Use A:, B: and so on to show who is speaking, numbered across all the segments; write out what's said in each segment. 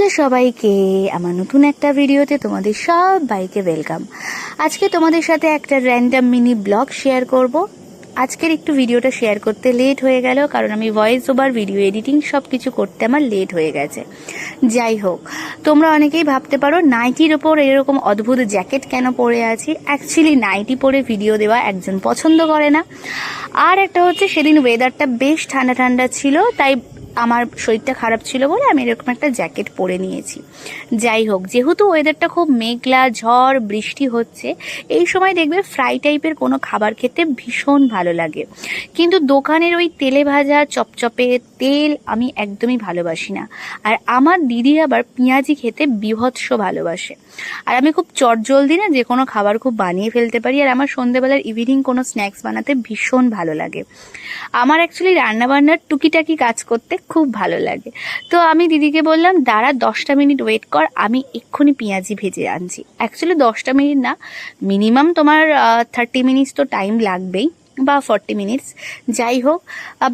A: Hello সবাইকে, আমার নতুন একটা ভিডিওতে তোমাদের সবাইকে ওয়েলকাম। আজকে তোমাদের সাথে একটা র্যান্ডম মিনি ব্লগ শেয়ার করব। আজকের একটু ভিডিওটা শেয়ার করতে লেট হয়ে গেল, কারণ আমি ভয়েস ওভার, ভিডিও এডিটিং সব কিছু করতে আমার লেট হয়ে গেছে। যাই হোক, তোমরা অনেকেই ভাবতে পারো নাইটির ওপর এরকম অদ্ভুত জ্যাকেট কেন পরে আছি। অ্যাকচুয়ালি নাইটি পরে ভিডিও দেওয়া একজন পছন্দ করে না, আর একটা হচ্ছে সেদিন ওয়েদারটা বেশ ঠান্ডা ঠান্ডা ছিল, তাই আমার শরীরটা খারাপ ছিল বলে আমি এরকম একটা জ্যাকেট পরে নিয়েছি। যাই হোক, যেহেতু ওয়েদারটা খুব মেঘলা, ঝড় বৃষ্টি হচ্ছে, এই সময় দেখবে ফ্রাই টাইপের কোনো খাবার খেতে ভীষণ ভালো লাগে। কিন্তু দোকানের ওই তেলে ভাজা চপচপে তেল আমি একদমই ভালোবাসি না। আর আমার দিদি আবার পেঁয়াজি খেতে বীভৎস ভালোবাসে। আর আমি খুব চটজলদি না যে কোনো খাবার খুব বানিয়ে ফেলতে পারি, আর আমার সন্ধ্যেবেলার ইভিনিং কোনো স্ন্যাক্স বানাতে ভীষণ ভালো লাগে। আমার অ্যাকচুয়ালি রান্নাবান্নার টুকিটাকি কাজ করতে খুব ভালো লাগে। তো আমি দিদিকে বললাম, দাঁড়া 10টা মিনিট ওয়েট কর, আমি এক্ষুনি পেঁয়াজি ভেজে আনছি। অ্যাকচুয়ালি 10টা মিনিট না, মিনিমাম তোমার 30 মিনিটস তো টাইম লাগবেই, বা 40 মিনিটস। যাই হোক,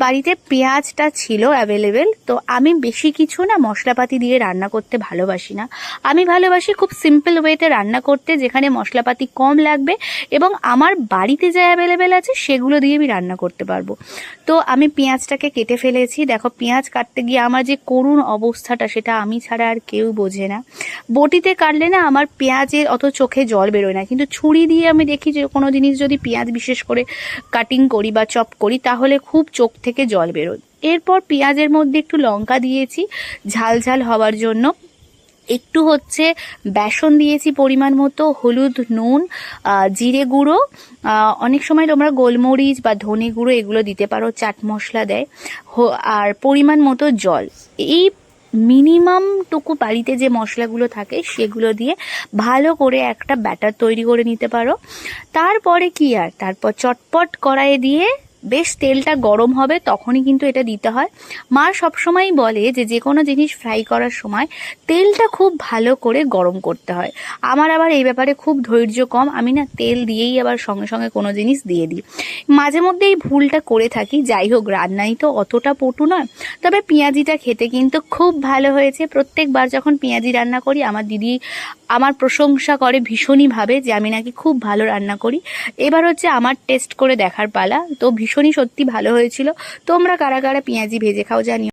A: বাড়িতে পেঁয়াজটা ছিল অ্যাভেলেবেল, তো আমি বেশি কিছু না মশলাপাতি দিয়ে রান্না করতে ভালোবাসি না। আমি ভালোবাসি খুব সিম্পল ওয়েতে রান্না করতে, যেখানে মশলাপাতি কম লাগবে এবং আমার বাড়িতে যা অ্যাভেলেবেল আছে সেগুলো দিয়ে আমি রান্না করতে পারবো। তো আমি পেঁয়াজটাকে কেটে ফেলেছি। দেখো, পেঁয়াজ কাটতে গিয়ে আমার যে করুণ অবস্থাটা, সেটা আমি ছাড়া আর কেউ বোঝে না। বটিতে কাটলে না আমার পেঁয়াজের অত চোখে জল বেরোয় না, কিন্তু ছুরি দিয়ে আমি দেখি যে কোনো জিনিস যদি পেঁয়াজ বিশেষ করে কাটিং করি বা চপ করি, তাহলে খুব চোখ থেকে জল বেরোয়। এরপর পেঁয়াজের মধ্যে একটু লঙ্কা দিয়েছি ঝাল ঝাল হওয়ার জন্য, একটু হচ্ছে বেসন দিয়েছি পরিমাণ মতো, হলুদ, নুন, জিরে গুঁড়ো, অনেক সময় তোমরা গোলমরিচ বা ধনে গুঁড়ো এগুলো দিতে পারো, চাট মশলা দেয়, আর পরিমাণ মতো জল। এই মিনিমাম টুকু বাড়িতে যে মশলাগুলো থাকে সেগুলো দিয়ে ভালো করে একটা ব্যাটার তৈরি করে নিতে পারো। তারপরে কি, আর তারপর চটপট কড়াইয়ে দিয়ে বেশ তেলটা গরম হবে, তখনই কিন্তু এটা দিতে হয়। মা সবসময়ই বলে যে কোনো জিনিস ফ্রাই করার সময় তেলটা খুব ভালো করে গরম করতে হয়। আমার আবার এই ব্যাপারে খুব ধৈর্য কম, আমি না তেল দিয়েই আবার সঙ্গে সঙ্গে কোনো জিনিস দিয়ে দিই। মাঝে মধ্যে এই ভুলটা করে থাকি। যাই হোক, রান্নাই তো অতটা পটু নয়, তবে পেঁয়াজিটা খেতে কিন্তু খুব ভালো হয়েছে। প্রত্যেকবার যখন পেঁয়াজি রান্না করি আমার দিদি আমার প্রশংসা করে ভীষণই, ভাবে যে আমি নাকি খুব ভালো রান্না করি। এবার হচ্ছে আমার টেস্ট করে দেখার পালা। তো ভীষণই সত্যি ভালো হয়েছিল। তোমরা কারা কারা পেঁয়াজি ভেজে খাও জানিও।